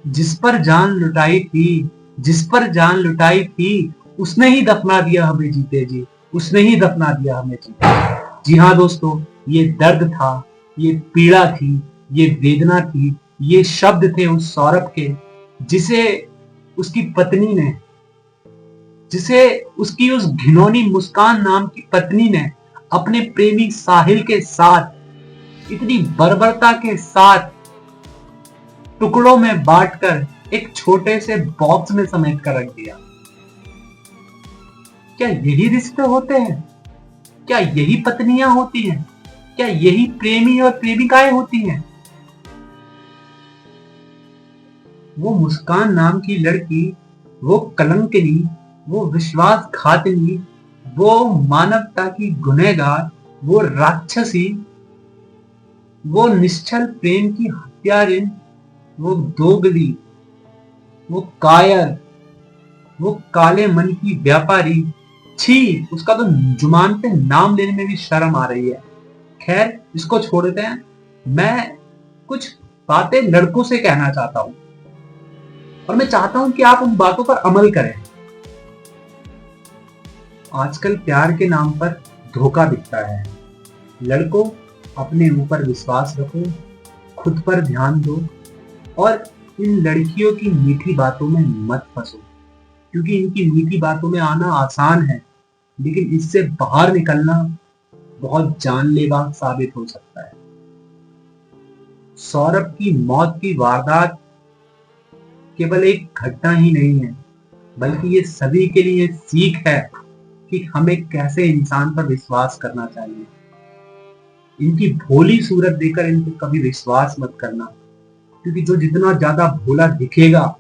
जिस पर जान लुटाई थी, जिस पर जान लुटाई थी, उसने ही दफना दिया हमें जीते जी, उसने ही दफना दिया हमें जीते। जी हाँ दोस्तों, ये दर्द था, ये पीड़ा थी, ये वेदना थी, ये शब्द थे उस सौरभ के, जिसे उसकी पत्नी ने, जिसे उसकी उस घिनौनी मुस्कान नाम की पत्नी ने अपने प्रेमी साहिल के साथ इतनी बर्बरता के साथ टुकड़ों में बांटकर एक छोटे से बॉक्स में समेट कर रख दिया। क्या यही रिश्ते होते हैं? क्या यही पत्नियां होती हैं? क्या यही प्रेमी और प्रेमिकाएं होती हैं? वो मुस्कान नाम की लड़की, वो कलंकिनी, वो विश्वासघातिनी, वो मानवता की गुनहगार, वो राक्षसी, वो निश्चल प्रेम की हत्यारिन, वो दोगली, वो कायर, वो काले मन की व्यापारी। छी, उसका तो जुबान पे नाम लेने में भी शर्म आ रही है। खैर, इसको छोड़ देते हैं। मैं कुछ बातें लड़कों से कहना चाहता हूं और मैं चाहता हूं कि आप उन बातों पर अमल करें। आजकल प्यार के नाम पर धोखा दिखता है। लड़कों, अपने ऊपर विश्वास रखो, खुद पर ध्यान दो और इन लड़कियों की मीठी बातों में मत फंसो, क्योंकि इनकी मीठी बातों में आना आसान है, लेकिन इससे बाहर निकलना बहुत जानलेवा साबित हो सकता है। सौरभ की मौत की वारदात केवल एक घटना ही नहीं है, बल्कि ये सभी के लिए सीख है कि हमें कैसे इंसान पर विश्वास करना चाहिए। इनकी भोली सूरत देखकर इनको कभी विश्वास मत करना, क्योंकि जो जितना ज्यादा भोला दिखेगा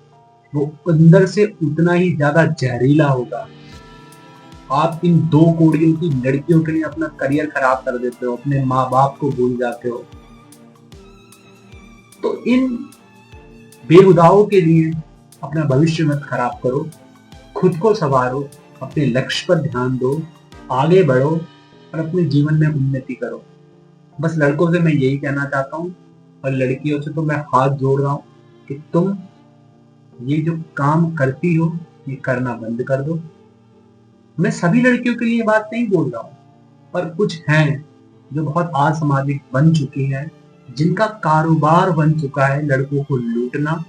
वो अंदर से उतना ही ज्यादा जहरीला होगा। आप इन दो कोड़ियों की लड़कियों के लिए अपना करियर खराब कर देते हो, अपने माँ बाप को भूल जाते हो। तो इन बेहुदाओं के लिए अपना भविष्य मत खराब करो, खुद को संवारो, अपने लक्ष्य पर ध्यान दो, आगे बढ़ो और अपने जीवन में उन्नति करो। बस लड़कों से मैं यही कहना चाहता हूँ और लड़कियों से तो मैं हाथ जोड़ रहा हूँ कि तुम ये जो काम करती हो ये करना बंद कर दो। मैं सभी लड़कियों के लिए बात नहीं बोल रहा हूँ, पर कुछ हैं जो बहुत असामाजिक बन चुकी हैं, जिनका कारोबार बन चुका है लड़कों को लूटना,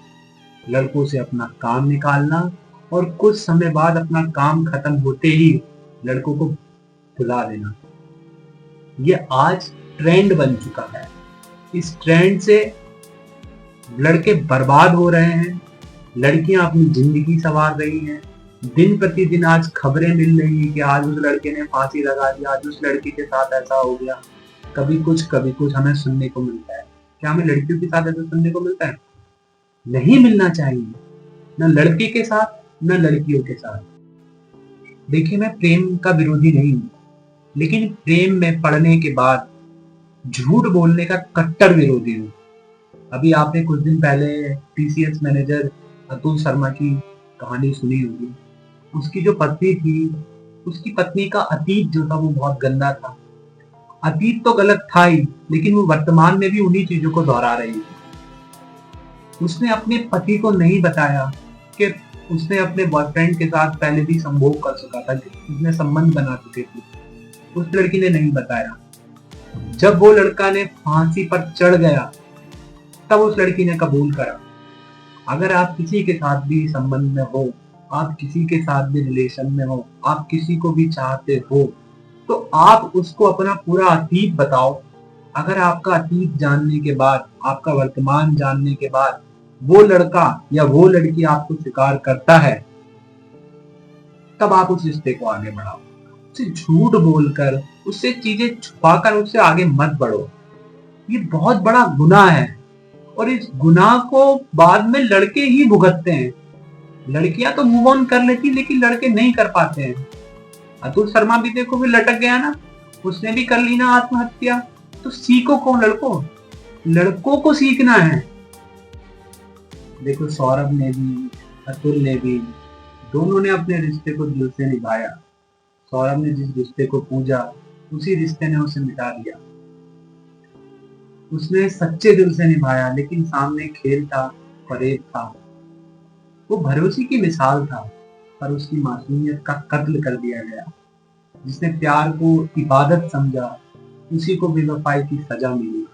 लड़कों से अपना काम निकालना और कुछ समय बाद अपना काम खत्म होते ही लड़कों को भुला देना। ये आज ट्रेंड बन चुका है। इस ट्रेंड से लड़के बर्बाद हो रहे हैं, लड़कियां अपनी जिंदगी संवार रही हैं। दिन प्रतिदिन आज खबरें मिल रही हैं कि आज उस लड़के ने फांसी लगा दी, आज उस लड़की के साथ ऐसा हो गया। कभी कुछ हमें सुनने को मिलता है। क्या हमें लड़कियों के साथ ऐसा सुनने को मिलता है? नहीं मिलना चाहिए, न लड़के के साथ न लड़कियों के साथ। देखिए, मैं प्रेम का विरोधी नहीं हूं, लेकिन प्रेम में पड़ने के बाद झूठ बोलने का कट्टर विरोधी हूं। अभी आपने कुछ दिन पहले टीसीएस मैनेजर अतुल शर्मा की कहानी सुनी होगी। उसकी जो पत्नी थी, उसकी पत्नी का अतीत जो था वो बहुत गंदा था। अतीत तो गलत था ही, लेकिन वो वर्तमान में भी उन्हीं चीजों को दोहरा रही थी। उसने अपने पति को नहीं बताया कि उसने अपने बॉयफ्रेंड के साथ पहले भी संभोग कर चुका था, उसने संबंध बना चुके थे। उस लड़की ने नहीं बताया। जब वो लड़का ने फांसी पर चढ़ गया, तब उस लड़की ने कबूल करा। अगर आप किसी के साथ भी संबंध में हो, आप किसी के साथ भी रिलेशन में हो, आप किसी को भी चाहते हो, तो आप उसको अपना पूरा अतीत बताओ। अगर आपका अतीत जानने के बाद, आपका वर्तमान जानने के बाद वो लड़का या वो लड़की आपको स्वीकार करता है, तब आप उस रिश्ते को आगे बढ़ाओ। उससे झूठ बोलकर, उससे चीजें छुपाकर उससे आगे मत बढ़ो। ये बहुत बड़ा गुनाह है और इस गुनाह को बाद में लड़के ही भुगतते हैं। लड़कियां तो मूव ऑन कर लेती, लेकिन लड़के नहीं कर पाते हैं। अतुल शर्मा भी देखो, भी लटक गया ना, उसने भी कर ली ना आत्महत्या। तो सीखो कौन? लड़कों को सीखना है। देखो, सौरभ ने भी, अतुल ने भी, दोनों ने अपने रिश्ते को दिल से निभाया। सौरभ ने जिस रिश्ते को पूजा, उसी रिश्ते ने उसे मिटा दिया। उसने सच्चे दिल से निभाया, लेकिन सामने खेल था, फरेब था। वो भरोसे की मिसाल था, पर उसकी मासूमियत का कत्ल कर दिया गया। जिसने प्यार को इबादत समझा, उसी को बेवफाई की सजा मिली।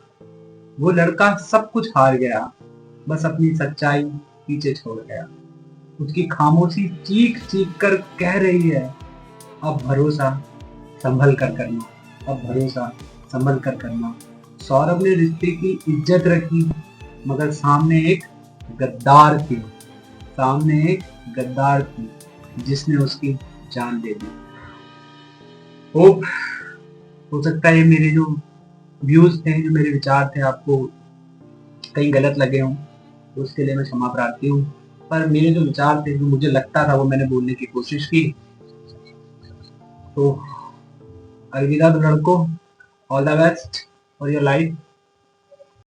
वो लड़का सब कुछ हार गया, बस अपनी सच्चाई पीछे छोड़ गया। उसकी खामोशी चीख चीख कर कह रही है, अब भरोसा संभल कर करना, अब भरोसा संभल कर करना। सौरभ ने रिश्ते की इज्जत रखी, मगर सामने एक गद्दार थी, सामने एक गद्दार थी जिसने उसकी जान दे दी। होप हो सकता है मेरे जो व्यूज थे, जो मेरे विचार थे, आपको कहीं गलत लगे हों, तो उसके लिए मैं क्षमा प्रार्थी हूँ। पर मेरे जो विचार थे, जो मुझे लगता था, वो मैंने बोलने की कोशिश की। तो अलविदा तो लड़कों, all the best for your life.